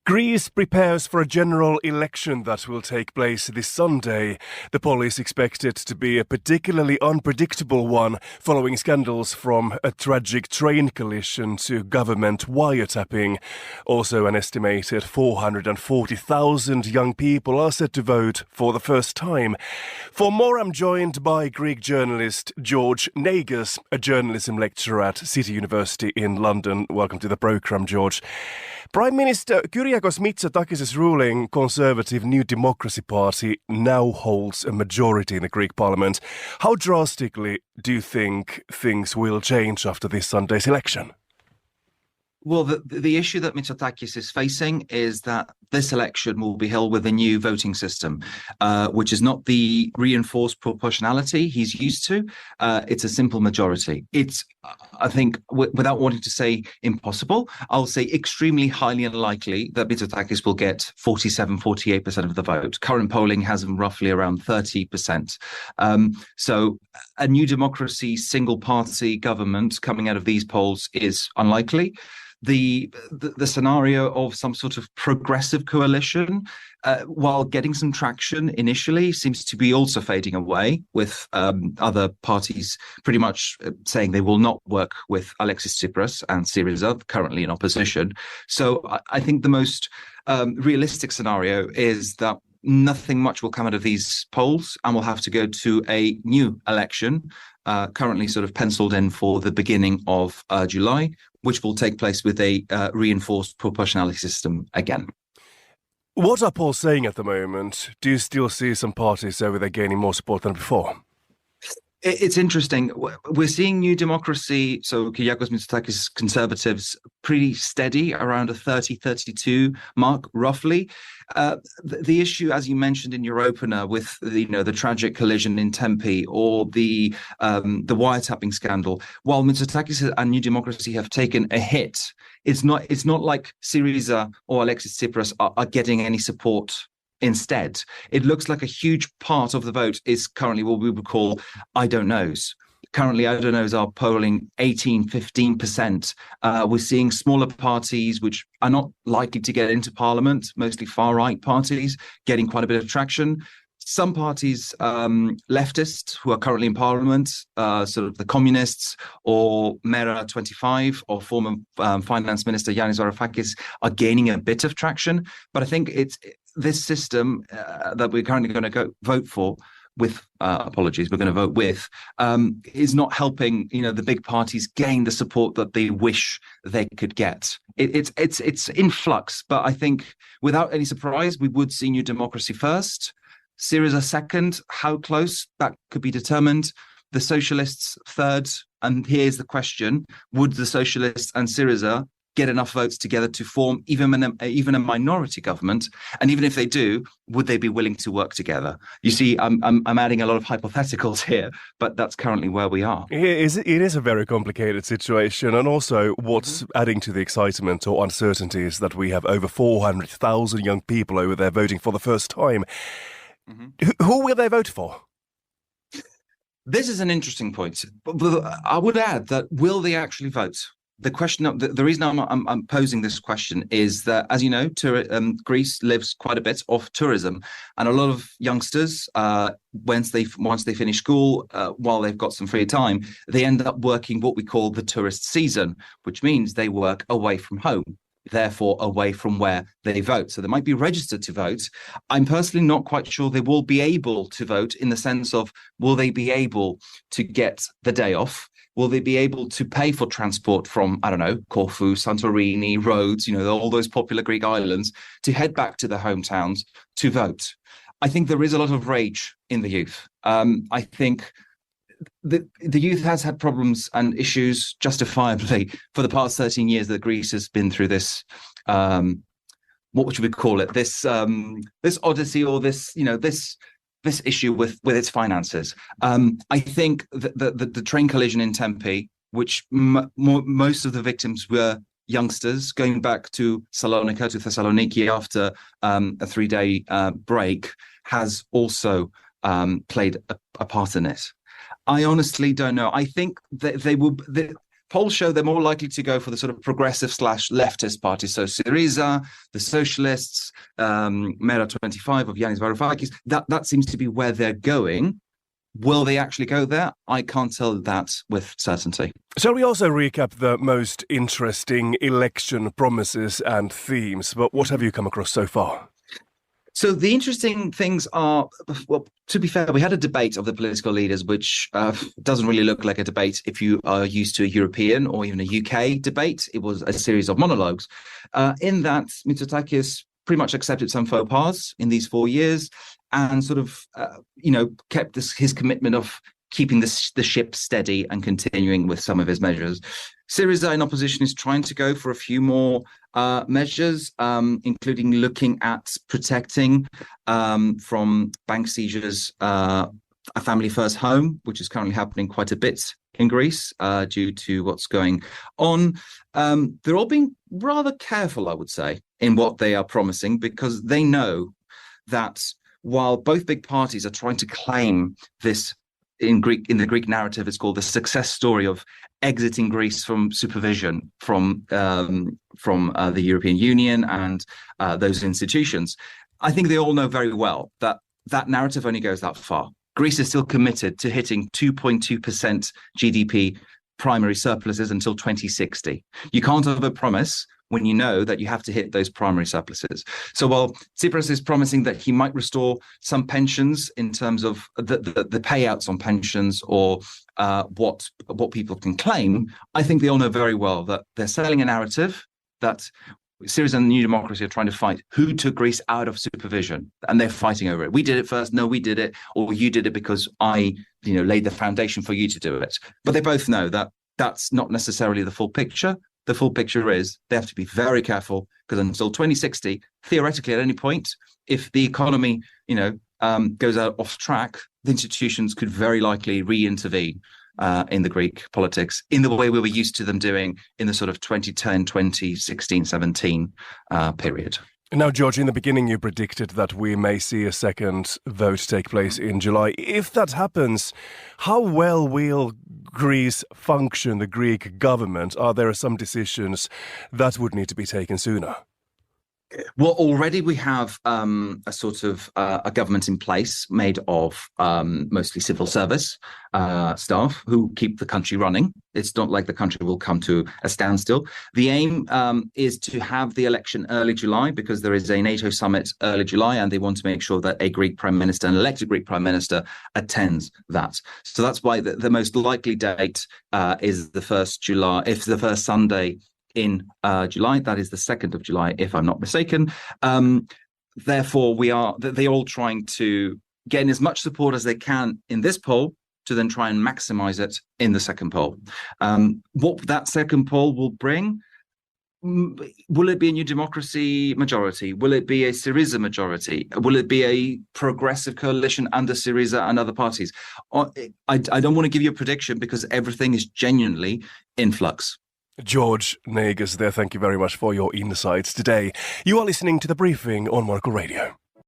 Greece prepares for a general election that will take place this Sunday. The poll is expected to be a particularly unpredictable one following scandals from a tragic train collision to government wiretapping. Also, an estimated 440,000 young people are set to vote for the first time. For more, I'm joined by Greek journalist George Negas, a journalism lecturer at City University in London. Welcome to the programme, George. Prime Minister Kyriakos Mitsotakis' ruling Conservative New Democracy Party now holds a majority in the Greek parliament. How drastically do you think things will change after this Sunday's election? Well, the issue that Mitsotakis is facing is that this election will be held with a new voting system, which is not the reinforced proportionality he's used to. It's a simple majority. It's, I think, without wanting to say impossible, I'll say extremely highly unlikely that Mitsotakis will get 47-48% of the vote. Current polling has him roughly around 30%. So a New Democracy single-party government coming out of these polls is unlikely. The scenario of some sort of progressive coalition, while getting some traction initially, seems to be also fading away, with other parties pretty much saying they will not work with Alexis Tsipras and Syriza, currently in opposition. So I think the most realistic scenario is that nothing much will come out of these polls, and we'll have to go to a new election, currently sort of penciled in for the beginning of July, which will take place with a reinforced proportionality system again. What are polls saying at the moment? Do you still see some parties over there gaining more support than before? It's interesting. We're seeing New Democracy, so Kyriakos Mitsotakis Conservatives, pretty steady around a 30-32 mark, roughly. The issue, as you mentioned in your opener, with the tragic collision in Tempe or the wiretapping scandal, while Mitsotakis and New Democracy have taken a hit, it's not like Syriza or Alexis Tsipras are getting any support. Instead, it looks like a huge part of the vote is currently what we would call I don't knows. Currently, I don't knows are polling 18-15%. We're seeing smaller parties which are not likely to get into parliament, mostly far-right parties, getting quite a bit of traction. Some parties, leftists who are currently in parliament, sort of the communists or Mera 25 or former finance minister Yannis Varoufakis, are gaining a bit of traction. But I think it's this system that we're currently going to vote for with, we're going to vote with, is not helping, the big parties gain the support that they wish they could get. It's in flux, but I think without any surprise, we would see New Democracy first, Syriza second. How close, that could be determined. The Socialists third. And here's the question: would the Socialists and Syriza get enough votes together to form even a minority government? And even if they do, would they be willing to work together? You see, I'm adding a lot of hypotheticals here, but that's currently where we are. It is a very complicated situation, and also what's adding to the excitement or uncertainty is that we have over 400,000 young people over there voting for the first time. Who will they vote for? This is an interesting point. I would add that will they actually vote? The question, the reason I'm posing this question is that, as you know, Greece lives quite a bit off tourism, and a lot of youngsters, once they finish school, while they've got some free time, they end up working what we call the tourist season, which means they work away from home, therefore away from where they vote. So they might be registered to vote. I'm personally not quite sure they will be able to vote, in the sense of, will they be able to get the day off? Will they be able to pay for transport from, I don't know, Corfu, Santorini, Rhodes, all those popular Greek islands, to head back to their hometowns to vote? I think there is a lot of rage in the youth. I think the youth has had problems and issues, justifiably, for the past 13 years that Greece has been through this, what should we call it? This odyssey, or this issue with its finances. I think the train collision in Tempe, which most of the victims were youngsters going back to Thessaloniki after a 3-day break, has also played a part in it. I honestly don't know. I think that polls show they're more likely to go for the sort of progressive / leftist parties. So Syriza, the Socialists, Mera 25 of Yanis Varoufakis, that seems to be where they're going. Will they actually go there? I can't tell that with certainty. Shall we also recap the most interesting election promises and themes? But what have you come across so far? So the interesting things are, well, to be fair, we had a debate of the political leaders, which doesn't really look like a debate if you are used to a European or even a UK debate. It was a series of monologues. In that, Mitsotakis pretty much accepted some faux pas in these 4 years and sort of, kept his commitment of keeping the ship steady and continuing with some of his measures. Syriza in opposition is trying to go for a few more measures, including looking at protecting from bank seizures a family first home, which is currently happening quite a bit in Greece due to what's going on. They're all being rather careful, I would say, in what they are promising, because they know that while both big parties are trying to claim this in the Greek narrative, it's called the success story of exiting Greece from supervision from the European Union and those institutions. I think they all know very well that that narrative only goes that far. Greece is still committed to hitting 2.2% GDP primary surpluses until 2060. You can't overpromise when you know that you have to hit those primary surpluses. So while Tsipras is promising that he might restore some pensions in terms of the payouts on pensions or what people can claim, I think they all know very well that they're selling a narrative that Syriza and the New Democracy are trying to fight who took Greece out of supervision, and they're fighting over it. We did it first. No, we did it. Or you did it because I, laid the foundation for you to do it. But they both know that that's not necessarily the full picture. The full picture is they have to be very careful, because until 2060, theoretically, at any point, if the economy, goes out off track, the institutions could very likely re-intervene in the Greek politics in the way we were used to them doing in the sort of 2010, 2016, 17 period. Now, George, in the beginning you predicted that we may see a second vote take place in July. If that happens, how well will Greece function, the Greek government? Are there some decisions that would need to be taken sooner? Well, already we have a sort of a government in place made of mostly civil service staff who keep the country running. It's not like the country will come to a standstill. The aim is to have the election early July, because there is a NATO summit early July, and they want to make sure that a Greek prime minister, an elected Greek prime minister, attends that. So that's why the most likely date is the 1st July, if the first Sunday in July. That is the 2nd of July, if I'm not mistaken. Therefore, they're all trying to gain as much support as they can in this poll to then try and maximize it in the second poll. What that second poll will bring, will it be a New Democracy majority? Will it be a Syriza majority? Will it be a progressive coalition under Syriza and other parties? I don't want to give you a prediction, because everything is genuinely in flux. George Negas there, thank you very much for your insights today. You are listening to The Briefing on Monocle Radio.